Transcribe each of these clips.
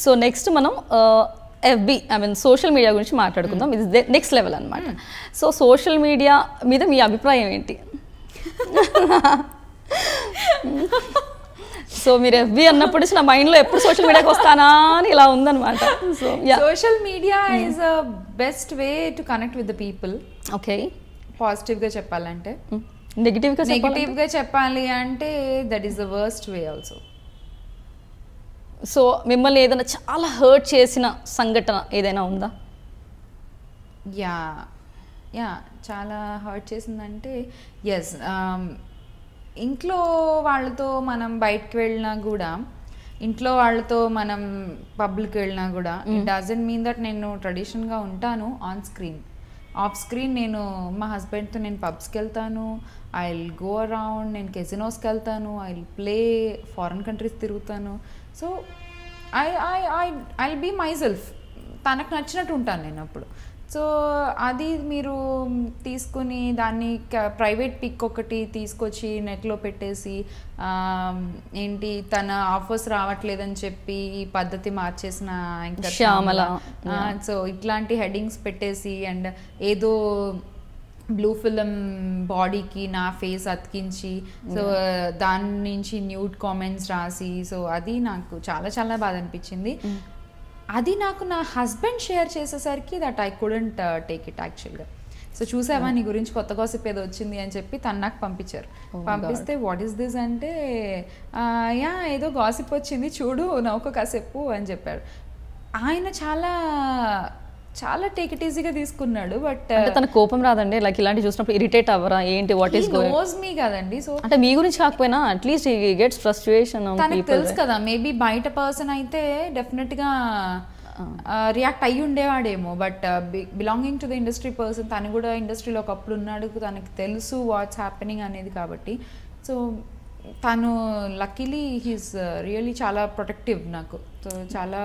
So next మనం FB social media గురించి మాట్లాడుకుందాం. ఇది నెక్స్ట్ లెవెల్ అనమాట. సో సోషల్ మీడియా మీద మీ అభిప్రాయం ఏంటి? సో మీరు ఎఫ్బి అన్నప్పుడు నా మైండ్లో ఎప్పుడు సోషల్ మీడియాకి వస్తానా అని ఇలా ఉందన్నమాట. So social media is a best way to connect with the people. Okay, పాజిటివ్గా చెప్పాలంటే. నెగిటివ్గా చెప్పాలి అంటే that is the worst way also. So మిమ్మల్ని ఏదైనా చాలా హర్ట్ చేసిన సంఘటన ఏదైనా ఉందా? యా చాలా హర్ట్ చేసిందంటే ఎస్, ఇంట్లో వాళ్ళతో మనం బయటకు వెళ్ళినా కూడా, ఇంట్లో వాళ్ళతో మనం పబ్లిక్ వెళ్ళినా కూడా ఇట్ డజంట్ మీన్ దట్ నేను ట్రెడిషనల్గా ఉంటాను ఆన్ స్క్రీన్. ఆఫ్ స్క్రీన్ నేను మా హస్బెండ్తో నేను పబ్స్కి వెళ్తాను, ఐ విల్ గో అరౌండ్, నేను కెసినోస్కి వెళ్తాను, I will play, foreign countries తిరుగుతాను. So I will be myself, తనకు నచ్చినట్టు ఉంటాను నేను అప్పుడు. సో అది మీరు తీసుకుని దాన్ని ప్రైవేట్ పిక్ ఒకటి తీసుకొచ్చి నెట్లో పెట్టేసి ఏంటి తన ఆఫర్స్ రావట్లేదని చెప్పి ఈ పద్ధతి మార్చేసిన ఇంకా శ్యామల, సో ఇట్లాంటి హెడ్డింగ్స్ పెట్టేసి అండ్ ఏదో బ్లూ ఫిలిం బాడీకి నా ఫేస్ అతికించి సో దాని నుంచి న్యూడ్ కామెంట్స్ రాసి, సో అది నాకు చాలా చాలా బాధ అనిపించింది. అది నాకు నా హస్బెండ్ షేర్ చేసేసరికి that I couldn't take it యాక్చువల్గా. సో చూసావా నీ గురించి కొత్త గాసిప్ ఏదో వచ్చింది అని చెప్పి తను నాకు పంపించారు. పంపిస్తే వాట్ ఈస్ దిస్ అంటే యా ఏదో గాసిప్ వచ్చింది చూడు నౌక కాసేపు అని చెప్పాడు. ఆయన చాలా చాలా టేక్ ఇట్ ఈజీగా తీసుకున్నాడు. బట్ తన కోపం రాదండి లైక్ ఇలాంటి చూసినప్పుడు ఇరిటేట్ అవ్వరా ఏంటి what is going knows me కదండి. సో అంటే మీ గురించి కాకపోయినా అట్లీస్ట్ హి గెట్స్ ఫ్రస్ట్రేషన్. తనకు తెలుసు కదా, మేబీ బయట పర్సన్ అయితే డెఫినెట్గా రియాక్ట్ అయ్యి ఉండేవాడేమో. But belonging to the industry person, తను కూడా ఇండస్ట్రీలో ఒకప్పుడు ఉన్నాడు, తనకు తెలుసు వాట్స్ హ్యాపెనింగ్ అనేది కాబట్టి. సో తను లక్కీలీ హీస్ రియల్లీ చాలా ప్రొటెక్టివ్ నాకు. సో చాలా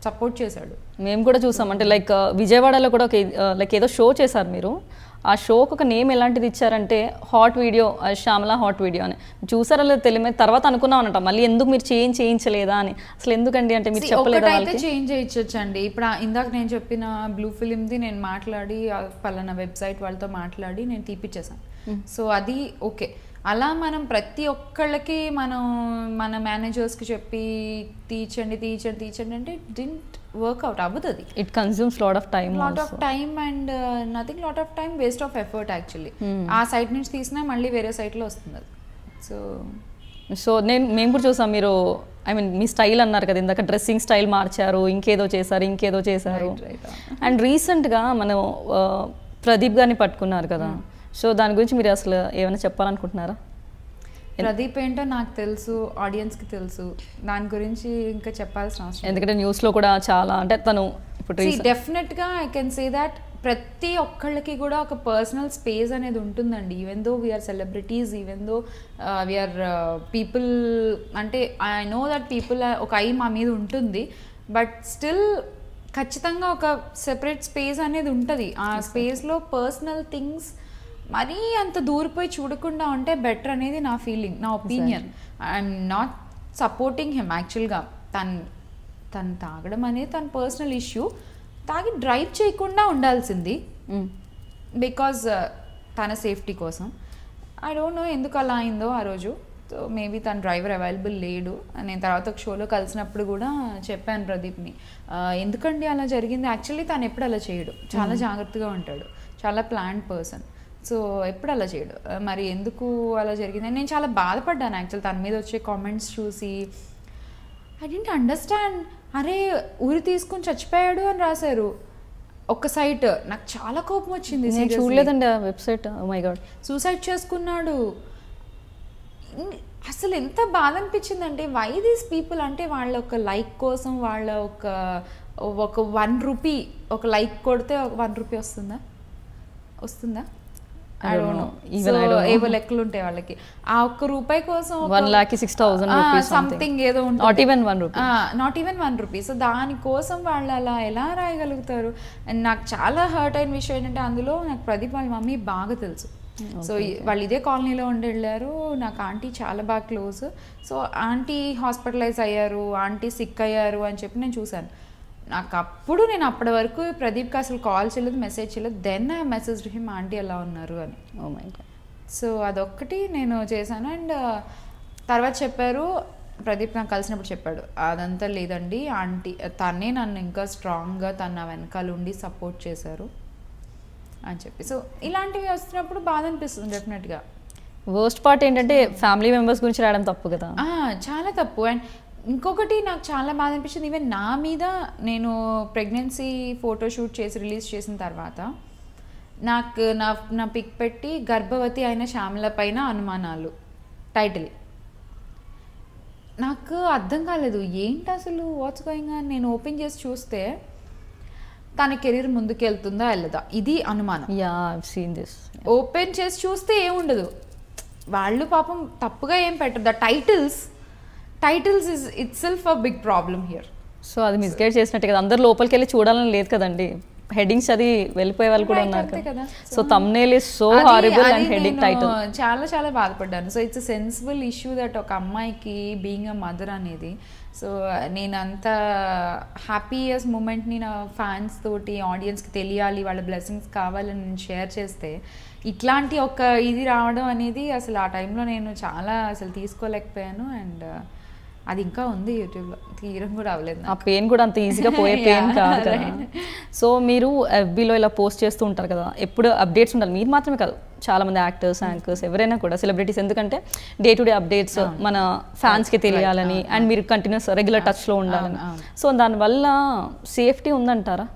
సపోర్ట్ చేశాడు. మేము కూడా చూసాం అంటే లైక్ విజయవాడలో కూడా ఒక లైక్ ఏదో షో చేశారు మీరు. ఆ షోకి ఒక నేమ్ ఎలాంటిది ఇచ్చారంటే hot video, Shyamala hot video అని. చూసారా లేదు తెలియదు, తర్వాత అనుకున్నాం అనట మళ్ళీ ఎందుకు మీరు చేయించలేదా అని. అసలు ఎందుకండి అంటే మీరు చెప్పలేదా? చేంజ్ చేయించండి. ఇప్పుడు ఇందాక నేను చెప్పిన బ్లూ ఫిలింది నేను మాట్లాడి పలానా వెబ్సైట్ వాళ్ళతో మాట్లాడి నేను తీపిచ్చేసాను. సో అది ఓకే. అలా మనం ప్రతి ఒక్కళ్ళకి మనం మన మేనేజర్స్కి చెప్పి తీయించండి అంటే డింట్ వర్క్అవుట్ అవ్వదు. అది it consumes lot of time and nothing lot of time waste of effort actually. ఆ సైట్ నుంచి తీసినా మళ్ళీ వేరే సైట్లో వస్తుంది అది. సో మేము కూడా చూసాం మీరు మీ స్టైల్ అన్నారు కదా ఇందాక, డ్రెస్సింగ్ స్టైల్ మార్చారు, ఇంకేదో చేశారు. అండ్ రీసెంట్గా మనం ప్రదీప్ గారిని పట్టుకున్నారు కదా. సో దాని గురించి మీరు అసలు ఏమైనా చెప్పాలనుకుంటున్నారా? ప్రదీప్ ఏంటో నాకు తెలుసు, ఆడియన్స్కి తెలుసు, దాని గురించి ఇంకా చెప్పాల్సిన అవసరం. ఎందుకంటే న్యూస్లో కూడా చాలా అంటే తను ఇప్పుడు డెఫినెట్గా ఐ కెన్ సే దట్ ప్రతి ఒక్కళ్ళకి కూడా ఒక పర్సనల్ స్పేస్ అనేది ఉంటుందండి. Even though we are celebrities, even though we are people, అంటే ఐ నో దట్ పీపుల్ ఒక ఐ మా మీద ఉంటుంది, బట్ స్టిల్ ఖచ్చితంగా ఒక సెపరేట్ స్పేస్ అనేది ఉంటుంది. ఆ స్పేస్లో పర్సనల్ థింగ్స్ మరీ అంత దూరిపోయి చూడకుండా ఉంటే బెటర్ అనేది నా ఫీలింగ్, నా opinion. I'm not supporting him యాక్చువల్గా. తను తాగడం అనేది తన పర్సనల్ ఇష్యూ. తాగి డ్రైవ్ చేయకుండా ఉండాల్సింది బికాజ్ తన సేఫ్టీ కోసం. ఐ డోంట్ నో ఎందుకు అలా అయిందో ఆ రోజు. సో మేబీ తన డ్రైవర్ అవైలబుల్ లేడు. నేను తర్వాత ఒక షోలో కలిసినప్పుడు కూడా చెప్పాను ప్రదీప్ని, ఎందుకండి అలా జరిగింది. యాక్చువల్లీ తను ఎప్పుడు అలా చేయడు, చాలా జాగ్రత్తగా ఉంటాడు, చాలా ప్లాన్డ్ పర్సన్. సో ఎప్పుడు అలా చేయడు, మరి ఎందుకు అలా జరిగిందని నేను చాలా బాధపడ్డాను యాక్చువల్ తన మీద వచ్చే కామెంట్స్ చూసి. I don't understand. అరే ఊరి తీసుకుని చచ్చిపోయాడు అని రాశారు ఒక సైట్. నాకు చాలా కోపం వచ్చింది. చూడలేదండి ఆ వెబ్సైట్. మై గాడ్, సూసైడ్ చేసుకున్నాడు. అసలు ఎంత బాధ అనిపించిందంటే వై దీస్ పీపుల్, అంటే వాళ్ళ ఒక లైక్ కోసం, వాళ్ళ ఒక ₹1 ఒక లైక్ కొడితే ఒక ₹1 వస్తుందా? ఏవో లెక్కలు ఉంటాయి వాళ్ళకి. ఆ ₹1 కోసం 1,06,000 సంథింగ్ ఏదో ఉంటుంది, నాట్ ఈవెన్ ₹1. సో దానికోసం వాళ్ళు అలా ఎలా రాయగలుగుతారు? అండ్ నాకు చాలా హర్ట్ అయిన విషయం ఏంటంటే అందులో నాకు ప్రదీప్ వాళ్ళ మమ్మీ బాగా తెలుసు, సో వాళ్ళు ఇదే కాలనీలో ఉండి వెళ్ళారు. నాకు ఆంటీ చాలా బాగా క్లోజ్. సో ఆంటీ హాస్పిటలైజ్ అయ్యారు, ఆంటీ సిక్ అయ్యారు అని చెప్పి నేను చూశాను. నేను అప్పటి వరకు ప్రదీప్కి అసలు కాల్ చేయలేదు, మెసేజ్ చేయలేదు. Then I message him aunty ఎలా ఉన్నారు అని. Oh my God. సో అదొక్కటి నేను చేశాను. అండ్ తర్వాత చెప్పారు, ప్రదీప్ నాకు కలిసినప్పుడు చెప్పాడు, అదంతా లేదండి ఆంటీ, తనే నన్ను ఇంకా స్ట్రాంగ్గా తన నా వెనకాల ఉండి సపోర్ట్ చేశారు అని చెప్పి. సో ఇలాంటివి వస్తున్నప్పుడు బాధ అనిపిస్తుంది డెఫినెట్గా. వర్స్ట్ పార్ట్ ఏంటంటే ఫ్యామిలీ మెంబర్స్ గురించి రాయడం తప్పు కదా. చాలా తప్పు. అండ్ ఇంకొకటి నాకు చాలా బాధ అనిపించింది, ఈవెన్ నా మీద నేను ప్రెగ్నెన్సీ ఫోటోషూట్ చేసి రిలీజ్ చేసిన తర్వాత నాకు నా పిక్ పెట్టి గర్భవతి అయిన శ్యామల పైన అనుమానాలు టైటిల్. నాకు అర్థం కాలేదు ఏంటి అసలు వాట్స్ గోయింగ్ ఆన్. నేను ఓపెన్ చేసి చూస్తే తన కెరీర్ ముందుకు వెళ్తుందా వెళ్ళదా ఇది అనుమానం. Yeah I've seen this. Open చేసి చూస్తే ఏముండదు, వాళ్ళు పాపం తప్పుగా ఏం పెట్టరు. The titles is itself a big problem here. So అది మిస్గైడ్ చేసినట్టే కదా. అందరు లోపలికి వెళ్ళి చూడాలని లేదు కదండి. హెడ్డింగ్స్ అది వెళ్ళిపోయే వాళ్ళు కూడా ఉన్నారు కదా. So thumbnail is so horrible and heading title. చాలా బాధపడ్డాను. So it's sensible issue that ఒక అమ్మాయికి బీయింగ్ అ మదర్ అనేది. సో నేను అంత హ్యాపీయెస్ట్ మూమెంట్ని నా ఫ్యాన్స్ తోటి ఆడియన్స్కి తెలియాలి, వాళ్ళ బ్లెస్సింగ్స్ కావాలని నేను షేర్ చేస్తే ఇట్లాంటి ఒక ఇది రావడం అనేది అసలు ఆ టైంలో నేను చాలా అసలు తీసుకోలేకపోయాను. అండ్ అది ఇంకా ఉంది యూట్యూబ్లో, తీయడం కూడా అవ్వలేదు. ఆ పెయిన్ కూడా అంత ఈజీగా పోయే పెయిన్ కాదు కదా. సో మీరు ఎఫ్బీలో ఇలా పోస్ట్ చేస్తూ ఉంటారు కదా, ఎప్పుడు అప్డేట్స్ ఉండాలి. మీరు మాత్రమే కాదు, చాలా మంది యాక్టర్స్, యాంకర్స్, ఎవరైనా కూడా సెలబ్రిటీస్. ఎందుకంటే డే టు డే అప్డేట్స్ మన ఫ్యాన్స్కి తెలియాలని అండ్ మీరు కంటిన్యూస్ రెగ్యులర్ టచ్లో ఉండాలని. సో దానివల్ల సేఫ్టీ ఉందంటారా?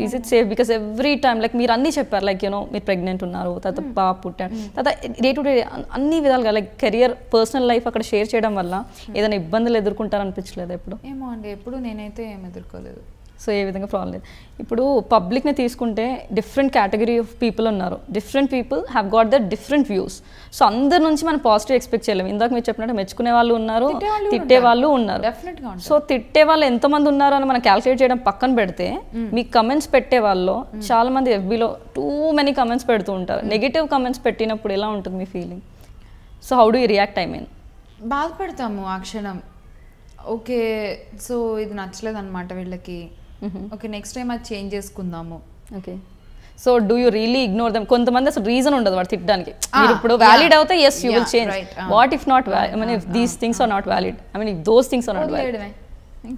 Is it safe? Because every time like మీరు అన్నీ చెప్పారు, లైక్ యూనో మీరు ప్రెగ్నెంట్ ఉన్నారు, తర్వాత పాప పుట్టాడు, తర్వాత డే టు డే అన్ని విధాలుగా లైక్ కెరియర్, పర్సనల్ లైఫ్ అక్కడ షేర్ చేయడం వల్ల ఏదైనా ఇబ్బందులు ఎదుర్కొంటారనిపించలేదు ఎప్పుడు? ఏమో అండి, ఎప్పుడు నేనైతే ఏం ఎదుర్కోలేదు. సో ఏ విధంగా ప్రాబ్లం లేదు. ఇప్పుడు పబ్లిక్ని తీసుకుంటే డిఫరెంట్ కేటగిరీ ఆఫ్ పీపుల్ ఉన్నారు. Different people have got there different views. So అందరి నుంచి మనం పాజిటివ్ ఎక్స్పెక్ట్ చేయలేము. ఇందాక మీరు చెప్పినట్టు మెచ్చుకునే వాళ్ళు ఉన్నారు, తిట్టే వాళ్ళు ఉన్నారు. సో తిట్టే వాళ్ళు ఎంతమంది ఉన్నారు అని మనం క్యాల్కులేట్ చేయడం పక్కన పెడితే, మీకు కమెంట్స్ పెట్టే వాళ్ళు చాలా మంది ఎఫ్బీలో టూ మెనీ కమెంట్స్ పెడుతూ ఉంటారు. నెగిటివ్ కమెంట్స్ పెట్టినప్పుడు ఎలా ఉంటుంది మీ feeling? So how do you react? I mean బాధపడతాము ఆ క్షణం. ఓకే, సో ఇది నచ్చలేదు అనమాట వీళ్ళకి, ఓకే నెక్స్ట్ టైం అది చేంజ్ చేసుకుందాము. Okay, so do you really ignore them? కొంతమంది అసలు రీజన్ ఉండదు వాడు తిట్టడానికి. మీరు ఇప్పుడు వ్యాలిడ్ అవుతే yes you will change. What if not, I mean if these things are not valid, I mean if those things are not valid,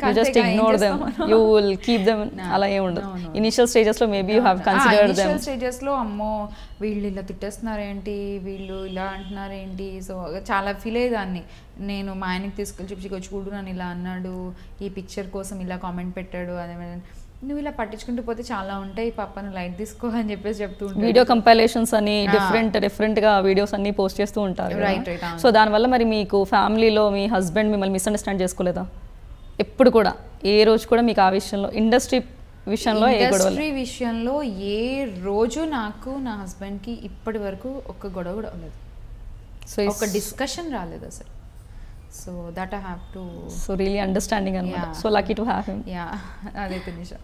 you just ignore them, you will keep them. అలా ఏం ఉండదు. Initial stages లో maybe you have considered them. Initial stages లో అమ్మో వీళ్ళు ఇలా తిట్టేస్తున్నారేంటి, వీళ్ళు ఇలా అంటున్నారేంటి, సో చాలా ఫీల్ అయ్యేదాన్ని. నేను మా ఆయనకి తీసుకెళ్ళి చూపించి చూడు నన్ను ఇలా అన్నాడు, ఈ పిక్చర్ కోసం ఇలా కామెంట్ పెట్టాడు, అదే నువ్వు ఇలా పట్టించుకుంటూ పోతే చాలా ఉంటాయి పాపను లైట్ తీసుకో అని చెప్పేసి చెప్తూ ఉంటాను. వీడియో కంపైలేషన్స్ అని డిఫరెంట్ గా వీడియోస్ అన్ని పోస్ట్ చేస్తూ ఉంటారు. రైట్. సో దానివల్ల మరి మీకు ఫ్యామిలీలో మీ హస్బెండ్ మిమ్మల్ని మిస్అండర్స్టాండ్ చేసుకోలేదా ఎప్పుడు కూడా? ఏ రోజు కూడా మీకు ఆ విషయంలో, ఇండస్ట్రీ విషయంలో ఏ రోజు నాకు నా హస్బెండ్కి ఇప్పటి వరకు ఒక్క గొడవ కూడా ఉండదు. సో ఒక డిస్కషన్ రాలేదు అసలు. So that I have to, so really understanding అన్నమాట. So lucky to have him. Yeah, అదైతే నిజం.